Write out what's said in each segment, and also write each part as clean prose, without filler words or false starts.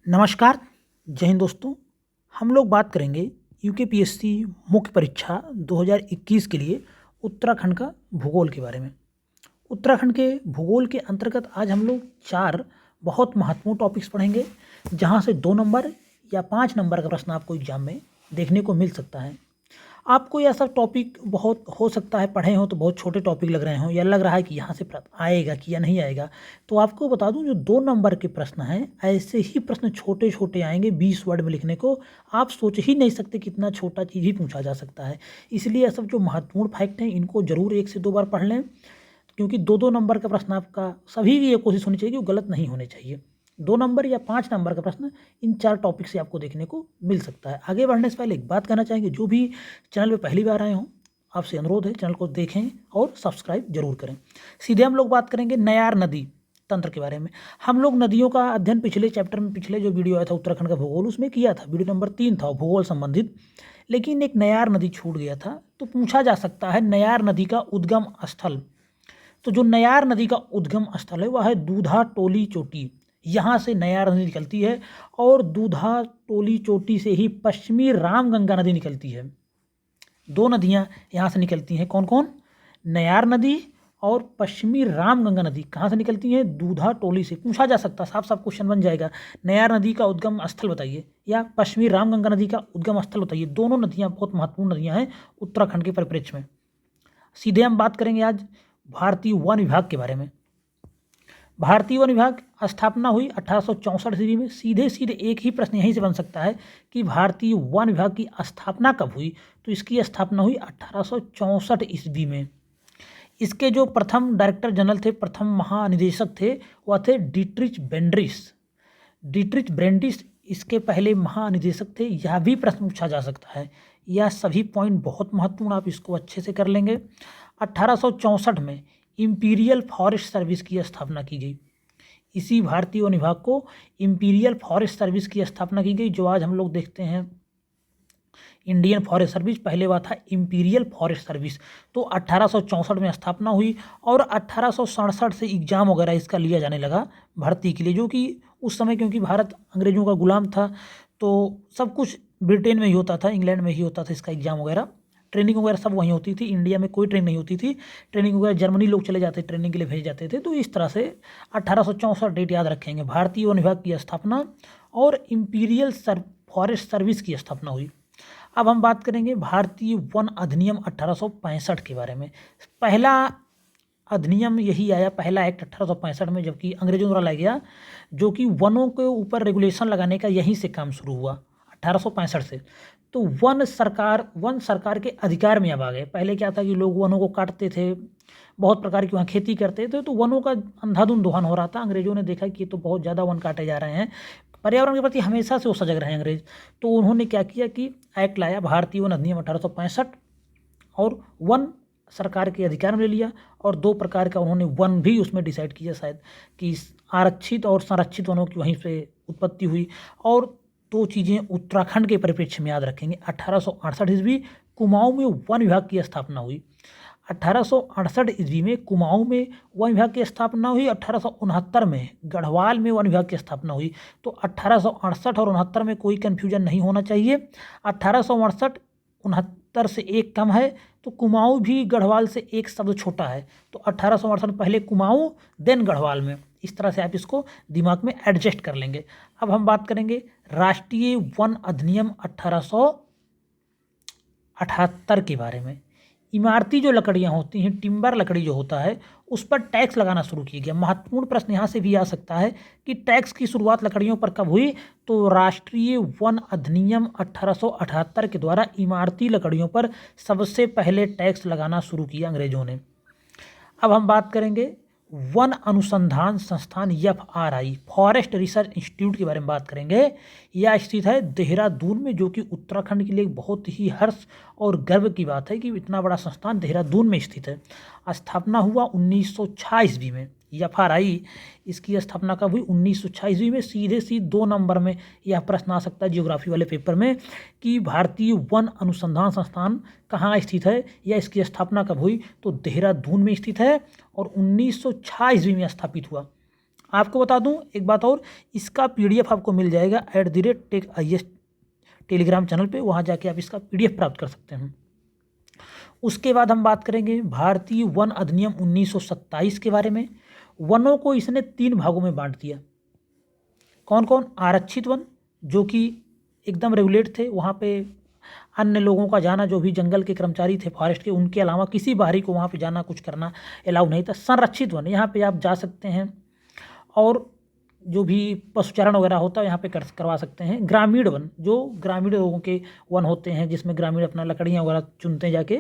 नमस्कार, जय हिंद दोस्तों। हम लोग बात करेंगे यूकेपीएससी मुख्य परीक्षा 2021 के लिए उत्तराखंड का भूगोल के बारे में। उत्तराखंड के भूगोल के अंतर्गत आज हम लोग 4 बहुत महत्वपूर्ण टॉपिक्स पढ़ेंगे, जहां से 2 नंबर या 5 नंबर का प्रश्न आपको एग्जाम में देखने को मिल सकता है। आपको यह सब टॉपिक बहुत हो सकता है पढ़े हों तो बहुत छोटे टॉपिक लग रहे हों, या लग रहा है कि यहाँ से आएगा कि या नहीं आएगा। तो आपको बता दूं, जो 2 नंबर के प्रश्न हैं, ऐसे ही प्रश्न छोटे छोटे आएंगे 20 वर्ड में लिखने को। आप सोच ही नहीं सकते कितना छोटा चीज़ ही पूछा जा सकता है। इसलिए यह सब जो महत्वपूर्ण फैक्ट हैं, इनको जरूर 1 से 2 बार पढ़ लें, क्योंकि 2-2 नंबर का प्रश्न आपका सभी की ये कोशिश होनी चाहिए कि वो गलत नहीं होने चाहिए। 2 नंबर या 5 नंबर का प्रश्न इन 4 टॉपिक से आपको देखने को मिल सकता है। आगे बढ़ने से पहले एक बात कहना चाहेंगे, जो भी चैनल पे पहली बार आए हों, आपसे अनुरोध है चैनल को देखें और सब्सक्राइब जरूर करें। सीधे हम लोग बात करेंगे नयार नदी तंत्र के बारे में। हम लोग नदियों का अध्ययन पिछले चैप्टर में, पिछले जो वीडियो आया था उत्तराखंड का भूगोल, उसमें किया था। वीडियो नंबर 3 था भूगोल संबंधित, लेकिन एक नयार नदी छूट गया था। तो पूछा जा सकता है नयार नदी का उद्गम स्थल। तो जो नयार नदी का उद्गम स्थल है वह है दूधा टोली चोटी। यहाँ से नयार नदी निकलती है और दूधा टोली चोटी से ही पश्चिमी रामगंगा नदी निकलती है। 2 नदियाँ यहाँ से निकलती हैं। कौन कौन? नयार नदी और पश्चिमी रामगंगा नदी। कहाँ से निकलती हैं? दूधा टोली से। पूछा जा सकता है, साफ साफ क्वेश्चन बन जाएगा, नयार नदी का उद्गम स्थल बताइए या पश्चिमी रामगंगा नदी का उद्गम स्थल बताइए। दोनों नदियाँ बहुत महत्वपूर्ण नदियाँ हैं उत्तराखंड के परिप्रेक्ष्य में। सीधे हम बात करेंगे आज भारतीय वन विभाग के बारे में। भारतीय वन विभाग स्थापना हुई 1864 ईस्वी में। सीधे सीधे एक ही प्रश्न यहीं से बन सकता है कि भारतीय वन विभाग की स्थापना कब हुई? तो इसकी स्थापना हुई 1864 ईस्वी में। इसके जो प्रथम डायरेक्टर जनरल थे, प्रथम महानिदेशक थे, वह थे डीट्रिच ब्रेंडिस। डीट्रिच ब्रेंडिस इसके पहले महानिदेशक थे। यह भी प्रश्न पूछा जा सकता है। यह सभी पॉइंट बहुत महत्वपूर्ण, आप इसको अच्छे से कर लेंगे। 1864 में इंपीरियल फॉरेस्ट सर्विस की स्थापना की गई। इसी भारतीय वन विभाग को इंपीरियल फॉरेस्ट सर्विस की स्थापना की गई, जो आज हम लोग देखते हैं इंडियन फॉरेस्ट सर्विस। पहले हुआ था इंपीरियल फॉरेस्ट सर्विस। तो 1864 में स्थापना हुई और 1867 से एग्जाम वगैरह इसका लिया जाने लगा भर्ती के लिए, जो कि उस समय क्योंकि भारत अंग्रेजों का गुलाम था, तो सब कुछ ब्रिटेन में ही होता था, इंग्लैंड में ही होता था इसका एग्जाम वगैरह। ट्रेनिंग वगैरह सब वहीं होती थी। इंडिया में कोई ट्रेनिंग नहीं होती थी। ट्रेनिंग वगैरह जर्मनी लोग चले जाते, ट्रेनिंग के लिए भेजे जाते थे। तो इस तरह से 1864 डेट याद रखेंगे। भारतीय वन विभाग की स्थापना और इंपीरियल फॉरेस्ट सर्विस की स्थापना हुई। अब हम बात करेंगे भारतीय वन अधिनियम 1865 के बारे में। पहला अधिनियम यही आया, पहला एक्ट 1865 में, जबकि अंग्रेजों द्वारा लाया गया, जो कि वनों के ऊपर रेगुलेशन लगाने का यहीं से काम शुरू हुआ 1865 से। तो वन सरकार के अधिकार में अब आ गए। पहले क्या था कि लोग वनों को काटते थे, बहुत प्रकार की वहाँ खेती करते थे, तो वनों का अंधाधुंध दोहन हो रहा था। अंग्रेजों ने देखा कि ये तो बहुत ज़्यादा वन काटे जा रहे हैं। पर्यावरण के प्रति हमेशा से वो सजग रहे अंग्रेज। तो उन्होंने क्या किया कि एक्ट लाया, भारतीय वन अधिनियम 1865, और वन सरकार के अधिकार में ले लिया। और 2 प्रकार का उन्होंने वन भी उसमें डिसाइड किया शायद, कि आरक्षित और संरक्षित वनों की वहीं से उत्पत्ति हुई। और 2 चीज़ें उत्तराखंड के परिप्रेक्ष्य में याद रखेंगे। 1868 ईस्वी कुमाऊं में वन विभाग की स्थापना हुई। 1868 ईस्वी में कुमाऊं में वन विभाग की स्थापना हुई। 1869 में गढ़वाल में वन विभाग की स्थापना हुई। तो 1868 और 69 में कोई कन्फ्यूजन नहीं होना चाहिए। 1868 69 से 1 कम है, तो कुमाऊं भी गढ़वाल से 1 शब्द छोटा है। तो 1868 पहले कुमाऊं देन गढ़वाल में। इस तरह से आप इसको दिमाग में एडजस्ट कर लेंगे। अब हम बात करेंगे राष्ट्रीय वन अधिनियम 1878 के बारे में। इमारती जो लकड़ियाँ होती हैं, टिम्बर लकड़ी जो होता है, उस पर टैक्स लगाना शुरू किया गया। महत्वपूर्ण प्रश्न यहाँ से भी आ सकता है कि टैक्स की शुरुआत लकड़ियों पर कब हुई? तो राष्ट्रीय वन अधिनियम 1878 के द्वारा इमारती लकड़ियों पर सबसे पहले टैक्स लगाना शुरू किया अंग्रेजों ने। अब हम बात करेंगे वन अनुसंधान संस्थान FRI, फॉरेस्ट रिसर्च इंस्टीट्यूट के बारे में बात करेंगे। यह स्थित है देहरादून में, जो कि उत्तराखंड के लिए बहुत ही हर्ष और गर्व की बात है कि इतना बड़ा संस्थान देहरादून में स्थित है। स्थापना हुआ 1906 ईस्वी में। FRI इसकी स्थापना कब हुई? 1906 ईस्वी में। सीधे 2 नंबर में यह प्रश्न आ सकता है जियोग्राफी वाले पेपर में कि भारतीय वन अनुसंधान संस्थान कहाँ स्थित है या इसकी स्थापना कब हुई? तो देहरादून में स्थित है और 1906 ईस्वी में स्थापित हुआ। आपको बता दूं एक बात और, इसका PDF आपको मिल जाएगा @TechIS टेलीग्राम चैनल पे, वहाँ जाके आप इसका PDF प्राप्त कर सकते हैं। उसके बाद हम बात करेंगे भारतीय वन अधिनियम 1927 के बारे में। वनों को इसने 3 भागों में बांट दिया। कौन कौन? आरक्षित वन जो कि एकदम रेगुलेट थे, वहाँ पे अन्य लोगों का जाना, जो भी जंगल के कर्मचारी थे फॉरेस्ट के, उनके अलावा किसी बाहरी को वहाँ पे जाना कुछ करना अलाउ नहीं था। संरक्षित वन, यहाँ पे आप जा सकते हैं और जो भी पशुचारण वगैरह होता है यहाँ पे करवा सकते हैं। ग्रामीण वन, जो ग्रामीण लोगों के वन होते हैं जिसमें ग्रामीण अपना लकड़ियाँ वगैरह चुनते हैं जाके,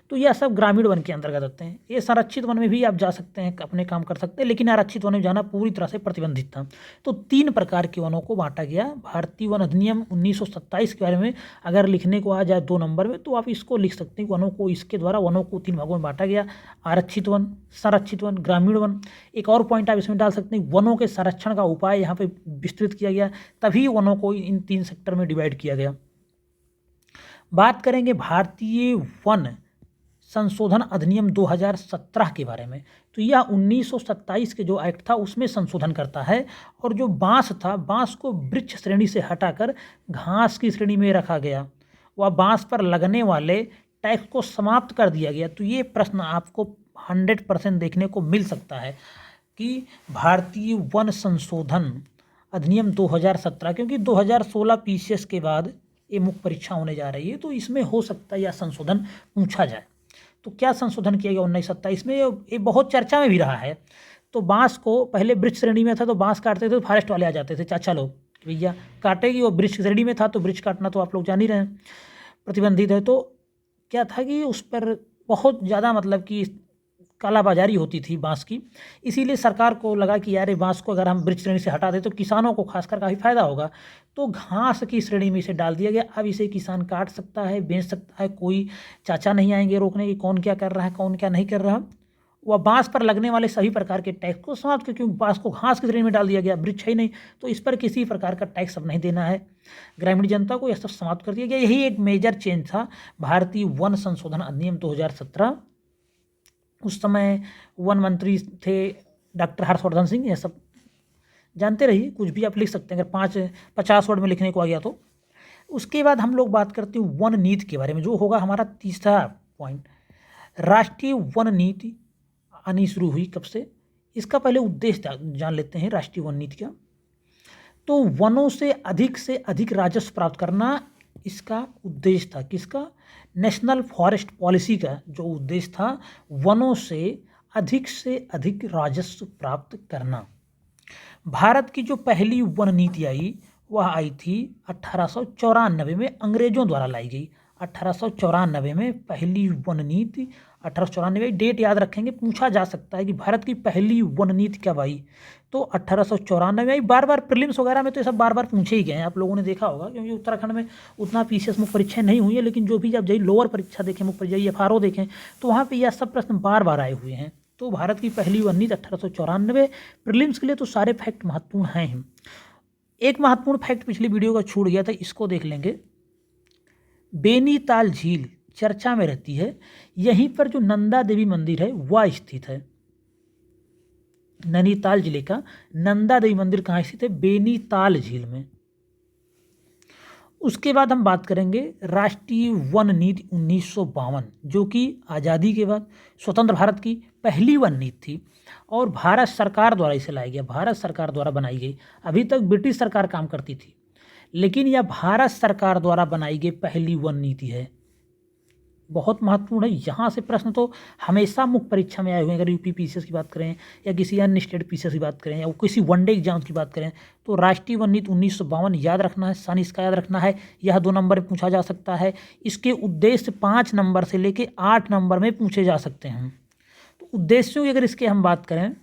तो यह सब ग्रामीण वन के अंतर्गत आते हैं। ये संरक्षित वन में भी आप जा सकते हैं, अपने काम कर सकते हैं, लेकिन आरक्षित वन में जाना पूरी तरह से प्रतिबंधित था। तो 3 प्रकार के वनों को बांटा गया। भारतीय वन अधिनियम 1927 के बारे में अगर लिखने को आ जाए 2 नंबर में, तो आप इसको लिख सकते हैं। वनों को, इसके द्वारा वनों को 3 भागों में बांटा गया: आरक्षित वन, संरक्षित वन, ग्रामीण वन। एक और पॉइंट आप इसमें डाल सकते हैं, वनों के संरक्षण का उपाय यहाँ पे विस्तृत किया गया, तभी वनों को इन 3 सेक्टर में डिवाइड किया गया। बात करेंगे भारतीय वन संशोधन अधिनियम 2017 के बारे में। तो यह 1927 के जो एक्ट था उसमें संशोधन करता है, और जो बांस था, बांस को वृक्ष श्रेणी से हटाकर घास की श्रेणी में रखा गया, वह बांस पर लगने वाले टैक्स को समाप्त कर दिया गया। तो ये प्रश्न आपको 100% देखने को मिल सकता है कि भारतीय वन संशोधन अधिनियम 2017, क्योंकि 2016 PCS के बाद ये मुख्य परीक्षा होने जा रही है, तो इसमें हो सकता है यह संशोधन पूछा जाए। तो क्या संशोधन किया गया 1927 में? ये बहुत चर्चा में भी रहा है। तो बांस को पहले वृक्ष श्रेणी में था, तो बांस काटते थे तो फॉरेस्ट वाले आ जाते थे, चाचा लोग, भैया काटेगी। वो वृक्ष श्रेणी में था तो वृक्ष काटना तो आप लोग जान ही रहे हैं प्रतिबंधित है। तो क्या था कि उस पर बहुत ज़्यादा मतलब कि कालाबाजारी होती थी बांस की, इसीलिए सरकार को लगा कि यार ये बांस को अगर हम वृक्ष श्रेणी से हटा दें तो किसानों को खासकर काफ़ी फायदा होगा। तो घास की श्रेणी में इसे डाल दिया गया। अब इसे किसान काट सकता है, बेच सकता है, कोई चाचा नहीं आएंगे रोकने की कौन क्या कर रहा है, कौन क्या नहीं कर रहा। वह बांस पर लगने वाले सभी प्रकार के टैक्स को समाप्त कर, क्योंकि बांस को घास की श्रेणी में डाल दिया गया, वृक्ष है ही नहीं, तो इस पर किसी प्रकार का टैक्स अब नहीं देना है ग्रामीण जनता को, यह सब समाप्त कर दिया गया। यही एक मेजर चेंज था भारतीय वन संशोधन अधिनियम 2017। उस समय वन मंत्री थे डॉक्टर हर्षवर्धन सिंह। यह सब जानते रहिए, कुछ भी आप लिख सकते हैं अगर 50 वर्ड में लिखने को आ गया तो। उसके बाद हम लोग बात करते हैं वन नीति के बारे में, जो होगा हमारा तीसरा पॉइंट। राष्ट्रीय वन नीति आनी शुरू हुई कब से, इसका पहले उद्देश्य जान लेते हैं राष्ट्रीय वन नीति का। तो वनों से अधिक राजस्व प्राप्त करना इसका उद्देश्य था। किसका? नेशनल फॉरेस्ट पॉलिसी का जो उद्देश्य था, वनों से अधिक राजस्व प्राप्त करना। भारत की जो पहली वन नीति आई वह आई थी 1894 में, अंग्रेजों द्वारा लाई गई। 1894 में पहली वन नीति, 1894 डेट याद रखेंगे, पूछा जा सकता है कि भारत की पहली वन नीति कब आई। तो 1894 में आई। बार बार प्रीलिम्स वगैरह में तो ये सब बार बार पूछे ही गए हैं, आप लोगों ने देखा होगा, क्योंकि उत्तराखंड में उतना PCS मुख्य परीक्षाएं नहीं हुई है, लेकिन जो भी आप जब लोअर परीक्षा देखें, मुख्य परीक्षा FRO देखें, तो वहाँ पर यह सब प्रश्न बार बार आए हुए हैं। तो भारत की पहली वन नीति 1894। प्रीलिम्स के लिए तो सारे फैक्ट महत्वपूर्ण हैं। एक महत्वपूर्ण फैक्ट पिछली वीडियो का छूट गया था, इसको देख लेंगे। बेनीताल झील चर्चा में रहती है, यहीं पर जो नंदा देवी मंदिर है वह स्थित है। नैनीताल जिले का नंदा देवी मंदिर कहाँ स्थित है? बेनीताल झील में। उसके बाद हम बात करेंगे राष्ट्रीय वन नीति 1952, जो कि आज़ादी के बाद स्वतंत्र भारत की पहली वन नीति थी, और भारत सरकार द्वारा इसे लाया गया, भारत सरकार द्वारा बनाई गई। अभी तक ब्रिटिश सरकार काम करती थी, लेकिन यह भारत सरकार द्वारा बनाई गई पहली वन नीति है। बहुत महत्वपूर्ण है। यहाँ से प्रश्न तो हमेशा मुख्य परीक्षा में आए हुए हैं। अगर UP PCS की बात करें या किसी अन्य स्टेट PCS की बात करें या किसी वनडे एग्जाम्स की बात करें, तो राष्ट्रीय वन नीति 1952 याद रखना है, सन इसका याद रखना है। यह 2 नंबर में पूछा जा सकता है। इसके उद्देश्य 5 नंबर से लेके 8 नंबर में पूछे जा सकते हैं। तो उद्देश्यों की अगर इसके हम बात करें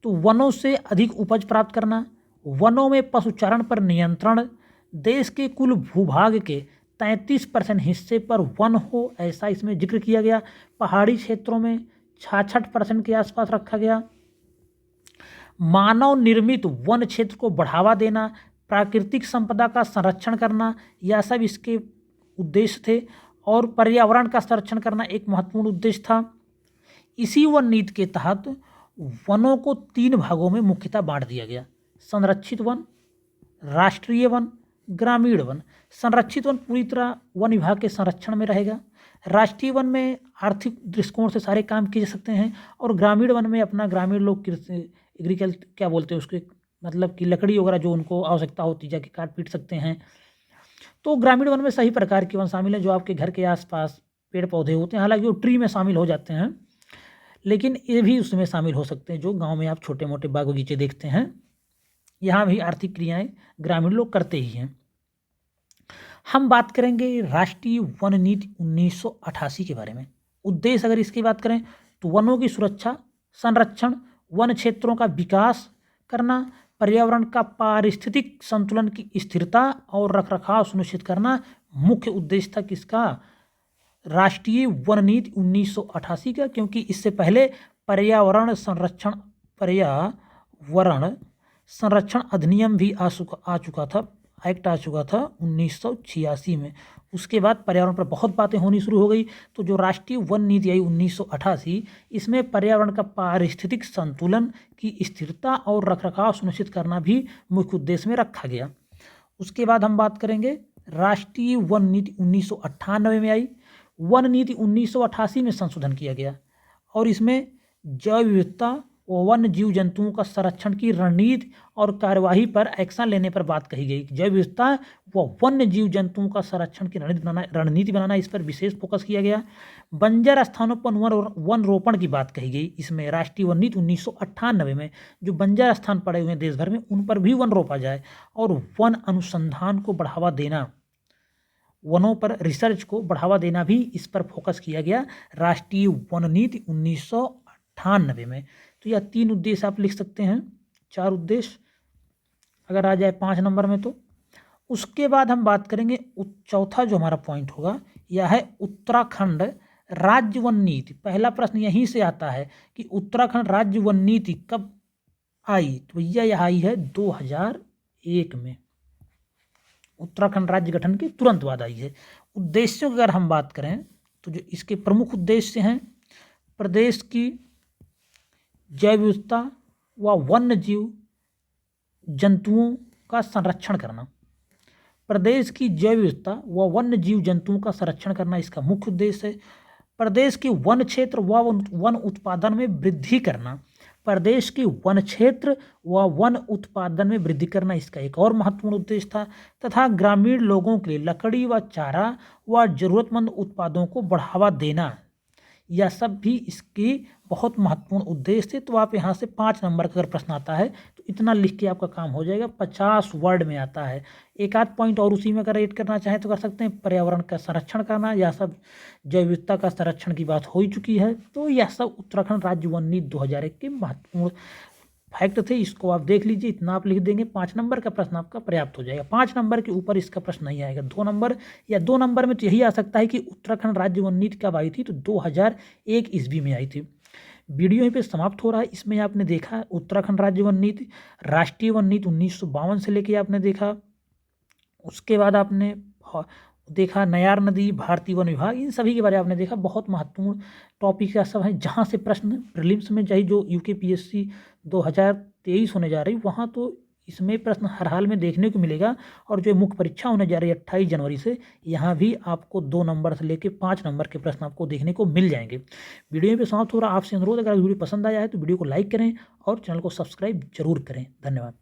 तो वनों से अधिक उपज प्राप्त करना, वनों में पशुचारण पर नियंत्रण, देश के कुल भूभाग के 33% हिस्से पर वन हो ऐसा इसमें जिक्र किया गया। पहाड़ी क्षेत्रों में 66% के आसपास रखा गया। मानव निर्मित वन क्षेत्र को बढ़ावा देना, प्राकृतिक संपदा का संरक्षण करना, यह सब इसके उद्देश्य थे। और पर्यावरण का संरक्षण करना एक महत्वपूर्ण उद्देश्य था। इसी वन नीति के तहत वनों को 3 भागों में मुख्यतः बांट दिया गया। संरक्षित वन, राष्ट्रीय वन, ग्रामीण वन। संरक्षित वन पूरी तरह वन विभाग के संरक्षण में रहेगा। राष्ट्रीय वन में आर्थिक दृष्टिकोण से सारे काम किए जा सकते हैं और ग्रामीण वन में अपना ग्रामीण लोग एग्रीकल्चर क्या बोलते हैं उसके, मतलब कि लकड़ी वगैरह जो उनको आवश्यकता होती है जाके काट पीट सकते हैं। तो ग्रामीण वन में सही प्रकार के वन शामिल हैं जो आपके घर के आसपास पेड़ पौधे होते हैं, हालांकि वो ट्री में शामिल हो जाते हैं, लेकिन ये भी उसमें शामिल हो सकते हैं जो गाँव में आप छोटे मोटे बाग बगीचे देखते हैं। यहाँ भी आर्थिक क्रियाएँ ग्रामीण लोग करते ही हैं। हम बात करेंगे राष्ट्रीय वन नीति 1988 के बारे में। उद्देश्य अगर इसकी बात करें तो वनों की सुरक्षा, संरक्षण, वन क्षेत्रों का विकास करना, पर्यावरण का पारिस्थितिक संतुलन की स्थिरता और रखरखाव सुनिश्चित करना मुख्य उद्देश्य था किसका, राष्ट्रीय वन नीति 1988 का। क्योंकि इससे पहले पर्यावरण संरक्षण अधिनियम भी आ चुका था, एक्ट आ चुका था 1986 में। उसके बाद पर्यावरण पर बहुत बातें होनी शुरू हो गई। तो जो राष्ट्रीय वन नीति आई 1988, इसमें पर्यावरण का पारिस्थितिक संतुलन की स्थिरता और रखरखाव सुनिश्चित करना भी मुख्य उद्देश्य में रखा गया। उसके बाद हम बात करेंगे राष्ट्रीय वन नीति 1998 में आई। वन नीति 1988 में संशोधन किया गया और इसमें जैव विविधता व वन्य जीव जंतुओं का संरक्षण की रणनीति और कार्यवाही पर एक्शन लेने पर बात कही गई। जैव विविधता व वन्य जीव जंतुओं का संरक्षण की रणनीति बनाना, इस पर विशेष फोकस किया गया। बंजर स्थानों पर वन रोपण की बात कही गई। इसमें राष्ट्रीय वन नीति 1998 में जो बंजर स्थान पड़े हुए हैं देश भर में, उन पर भी वन रोपा जाए और वन अनुसंधान को बढ़ावा देना, वनों पर रिसर्च को बढ़ावा देना भी इस पर फोकस किया गया राष्ट्रीय वन नीति 1998 में। तो यह 3 उद्देश्य आप लिख सकते हैं, 4 उद्देश्य अगर आ जाए 5 नंबर में तो। उसके बाद हम बात करेंगे चौथा जो हमारा पॉइंट होगा यह है उत्तराखंड राज्य वन नीति। पहला प्रश्न यहीं से आता है कि उत्तराखंड राज्य वन नीति कब आई, तो यह आई है 2001 में। उत्तराखंड राज्य गठन के तुरंत बाद आई है। उद्देश्यों की अगर हम बात करें तो जो इसके प्रमुख उद्देश्य हैं, प्रदेश की जैव विविधता व वन्य जीव जंतुओं का संरक्षण करना। प्रदेश की जैव विविधता व वन्य जीव जंतुओं का संरक्षण करना इसका मुख्य उद्देश्य है। प्रदेश के वन क्षेत्र व वन उत्पादन में वृद्धि करना। प्रदेश के वन क्षेत्र व वन उत्पादन में वृद्धि करना इसका एक और महत्वपूर्ण उद्देश्य था। तथा ग्रामीण लोगों के लिए लकड़ी व चारा व जरूरतमंद उत्पादों को बढ़ावा देना, यह सब भी इसकी बहुत महत्वपूर्ण उद्देश्य थे। तो आप यहाँ से 5 नंबर का अगर प्रश्न आता है तो इतना लिख के आपका काम हो जाएगा। 50 वर्ड में आता है। एक आध पॉइंट और उसी में अगर ऐड करना चाहें तो कर सकते हैं। पर्यावरण का संरक्षण करना, यह सब जैव विविधता का संरक्षण की बात हो ही चुकी है। तो यह सब उत्तराखंड राज्य वन नीति 2001 के महत्वपूर्ण फैक्ट थे। इसको आप देख लीजिए, इतना आप लिख देंगे, 5 नंबर का प्रश्न आपका पर्याप्त हो जाएगा। 5 नंबर के ऊपर इसका प्रश्न नहीं आएगा। 2 नंबर या 2 नंबर में तो यही आ सकता है कि उत्तराखंड राज्य वन नीति कब आई थी, तो 2001 ईस्वी में आई थी। वीडियो यहीं पे समाप्त हो रहा है। इसमें आपने देखा उत्तराखंड राज्य वन नीति, राष्ट्रीय वन नीति 1952 से लेके आपने देखा। उसके बाद आपने देखा नयार नदी, भारतीय वन विभाग, इन सभी के बारे में आपने देखा। बहुत महत्वपूर्ण टॉपिक का सब है, जहाँ से प्रश्न प्रीलिम्स में चाहे जो यूकेपीएससी 2023 होने जा रही, वहाँ तो इसमें प्रश्न हर हाल में देखने को मिलेगा। और जो मुख्य परीक्षा होने जा रही है 28 जनवरी से, यहाँ भी आपको 2 नंबर से लेकर 5 नंबर के प्रश्न आपको देखने को मिल जाएंगे। वीडियो पे समाप्त हो रहा। आपसे अनुरोध, अगर वीडियो पसंद आया है तो वीडियो को लाइक करें और चैनल को सब्सक्राइब जरूर करें। धन्यवाद।